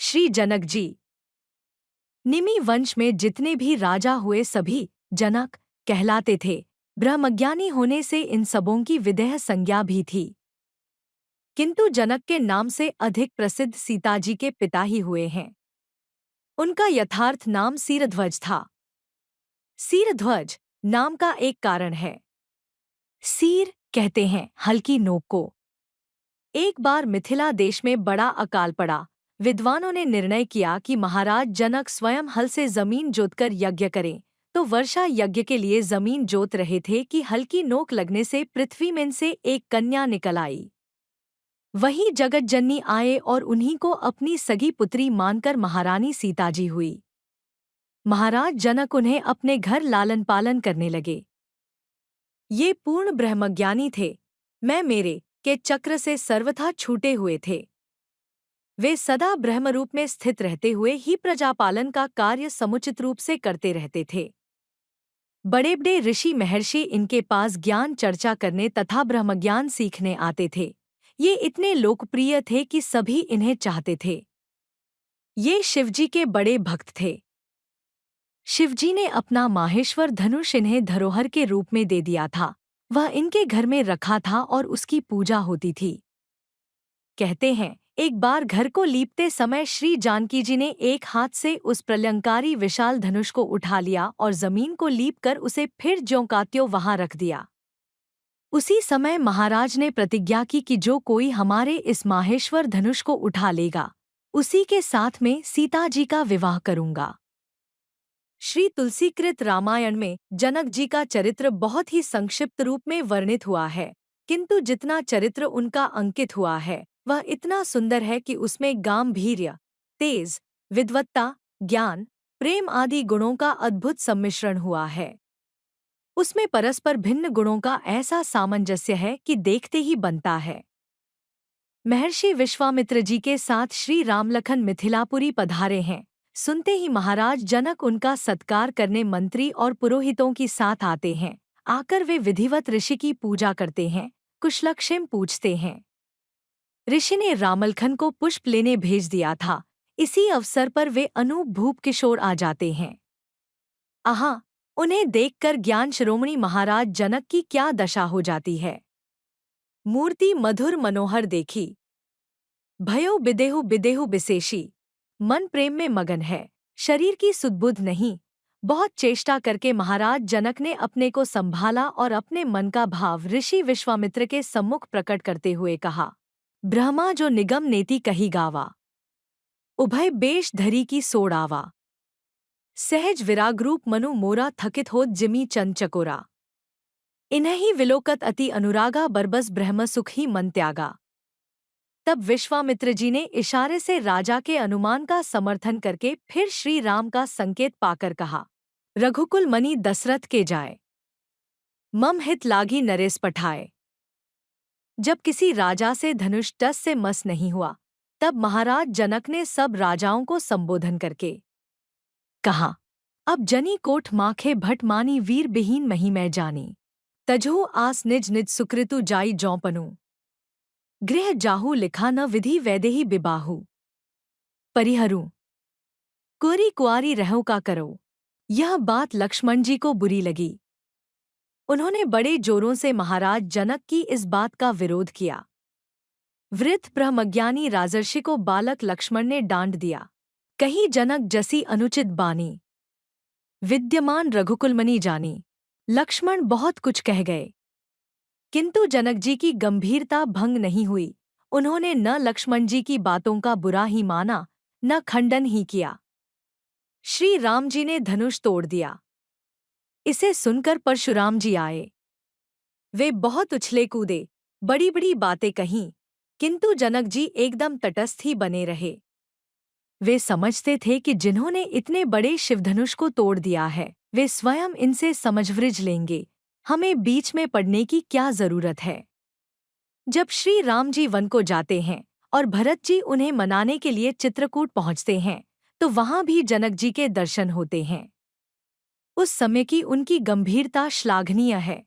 श्री जनक जी। निमि वंश में जितने भी राजा हुए सभी जनक कहलाते थे। ब्रह्मज्ञानी होने से इन सबों की विदेह संज्ञा भी थी, किंतु जनक के नाम से अधिक प्रसिद्ध सीताजी के पिता ही हुए हैं। उनका यथार्थ नाम सीरध्वज था। सीरध्वज नाम का एक कारण है। सीर कहते हैं हल्की नोक को। एक बार मिथिला देश में बड़ा अकाल पड़ा। विद्वानों ने निर्णय किया कि महाराज जनक स्वयं हल से जमीन जोतकर यज्ञ करें, तो वर्षा यज्ञ के लिए जमीन जोत रहे थे कि हल्की नोक लगने से पृथ्वी में से एक कन्या निकल आई। वही जगतजननी आए और उन्हीं को अपनी सगी पुत्री मानकर महारानी सीताजी हुई। महाराज जनक उन्हें अपने घर लालन पालन करने लगे। ये पूर्ण ब्रह्मज्ञानी थे। मैं मेरे के चक्र से सर्वथा छूटे हुए थे। वे सदा ब्रह्मरूप में स्थित रहते हुए ही प्रजापालन का कार्य समुचित रूप से करते रहते थे। बड़े बड़े ऋषि महर्षि इनके पास ज्ञान चर्चा करने तथा ब्रह्मज्ञान सीखने आते थे। ये इतने लोकप्रिय थे कि सभी इन्हें चाहते थे। ये शिवजी के बड़े भक्त थे। शिवजी ने अपना माहेश्वर धनुष इन्हें धरोहर के रूप में दे दिया था। वह इनके घर में रखा था और उसकी पूजा होती थी। कहते हैं एक बार घर को लीपते समय श्री जानकी जी ने एक हाथ से उस प्रलंकारी विशाल धनुष को उठा लिया और जमीन को लीपकर उसे फिर ज्यों का त्यों वहां रख दिया। उसी समय महाराज ने प्रतिज्ञा की कि जो कोई हमारे इस माहेश्वर धनुष को उठा लेगा, उसी के साथ में सीता जी का विवाह करूंगा। श्री तुलसीकृत रामायण में जनक जी का चरित्र बहुत ही संक्षिप्त रूप में वर्णित हुआ है, किंतु जितना चरित्र उनका अंकित हुआ है वह इतना सुंदर है कि उसमें गांभीर्य, तेज, विद्वत्ता, ज्ञान, प्रेम आदि गुणों का अद्भुत सम्मिश्रण हुआ है। उसमें परस्पर भिन्न गुणों का ऐसा सामंजस्य है कि देखते ही बनता है। महर्षि विश्वामित्र जी के साथ श्री रामलखन मिथिलापुरी पधारे हैं। सुनते ही महाराज जनक उनका सत्कार करने मंत्री और पुरोहितों के साथ आते हैं। आकर वे विधिवत ऋषि की पूजा करते हैं, कुशलक्षेम पूछते हैं। ऋषि ने रामलखन को पुष्प लेने भेज दिया था। इसी अवसर पर वे अनूप भूप किशोर आ जाते हैं। आहा, उन्हें देखकर ज्ञान शिरोमणि महाराज जनक की क्या दशा हो जाती है। मूर्ति मधुर मनोहर देखी, भयो बिदेहु बिदेहु बिसेशी। मन प्रेम में मगन है, शरीर की सुदबुद्ध नहीं। बहुत चेष्टा करके महाराज जनक ने अपने को संभाला और अपने मन का भाव ऋषि विश्वामित्र के सम्मुख प्रकट करते हुए कहा। ब्रह्मा जो निगम नेति कही गावा, उभय बेश धरी की सोड़ावा। सहज विरागरूप मनु मोरा थकित होत जिमी चंद चकोरा। इन्हीं विलोकत अति अनुरागा बरबस ब्रह्म सुख ही मन त्यागा। तब विश्वामित्र जी ने इशारे से राजा के अनुमान का समर्थन करके फिर श्री राम का संकेत पाकर कहा, रघुकुल मणि दशरथ के जाए, मम हित लागी नरेश पठाए। जब किसी राजा से धनुष टस से मस नहीं हुआ, तब महाराज जनक ने सब राजाओं को संबोधन करके कहा, अब जनी कोठ माखे भट मानी वीर बिहीन मही मैं जानी। तजहु आस निज निज सुकृतु जाई जौपनु। गृह जाहू लिखा न विधि वैदेही बिबाहु। परिहरू कुरी कुआरी रहो का करो। यह बात लक्ष्मण जी को बुरी लगी। उन्होंने बड़े जोरों से महाराज जनक की इस बात का विरोध किया। वृद्ध ब्रह्मज्ञानी राजर्षि को बालक लक्ष्मण ने डांट दिया। कहीं जनक जसी अनुचित बानी, विद्यमान रघुकुलमणि जानी। लक्ष्मण बहुत कुछ कह गए, किंतु जनक जी की गंभीरता भंग नहीं हुई। उन्होंने न लक्ष्मण जी की बातों का बुरा ही माना, न खंडन ही किया। श्री राम जी ने धनुष तोड़ दिया। इसे सुनकर परशुराम जी आए। वे बहुत उछले कूदे, बड़ी बड़ी बातें कहीं, किंतु जनक जी एकदम तटस्थ ही बने रहे। वे समझते थे कि जिन्होंने इतने बड़े शिवधनुष को तोड़ दिया है, वे स्वयं इनसे समझवृज लेंगे। हमें बीच में पड़ने की क्या जरूरत है। जब श्री राम जी वन को जाते हैं और भरत जी उन्हें मनाने के लिए चित्रकूट पहुंचते हैं, तो वहां भी जनक जी के दर्शन होते हैं। उस समय की उनकी गंभीरता श्लाघनीय है।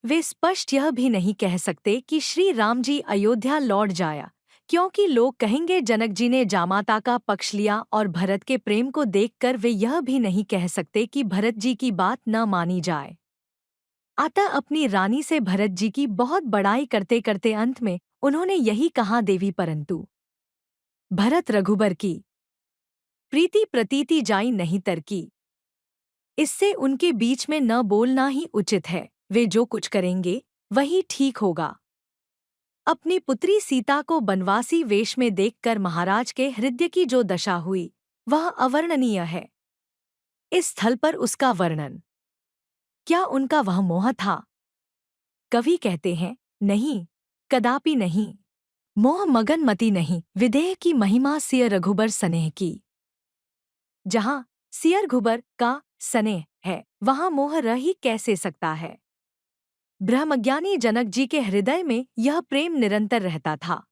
वे स्पष्ट यह भी नहीं कह सकते कि श्री राम जी अयोध्या लौट जाया, क्योंकि लोग कहेंगे जनक जी ने जामाता का पक्ष लिया, और भरत के प्रेम को देखकर वे यह भी नहीं कह सकते कि भरत जी की बात न मानी जाए। अतः अपनी रानी से भरत जी की बहुत बड़ाई करते करते अंत में उन्होंने यही कहा, देवी परंतु भरत रघुबर की प्रीति प्रतीति जाई नहीं तरकी। इससे उनके बीच में न बोलना ही उचित है। वे जो कुछ करेंगे वही ठीक होगा। अपनी पुत्री सीता को बनवासी वेश में देखकर महाराज के हृदय की जो दशा हुई वह अवर्णनीय है। इस स्थल पर उसका वर्णन, क्या उनका वह मोह था? कवि कहते हैं, नहीं, कदापि नहीं। मोह मगन मति नहीं, विदेह की महिमा सिय रघुबर स्नेह की। जहाँ सिय रघुबर का स्नेह है वहाँ मोह रह ही कैसे सकता है। ब्रह्मज्ञानी जनक जी के हृदय में यह प्रेम निरंतर रहता था।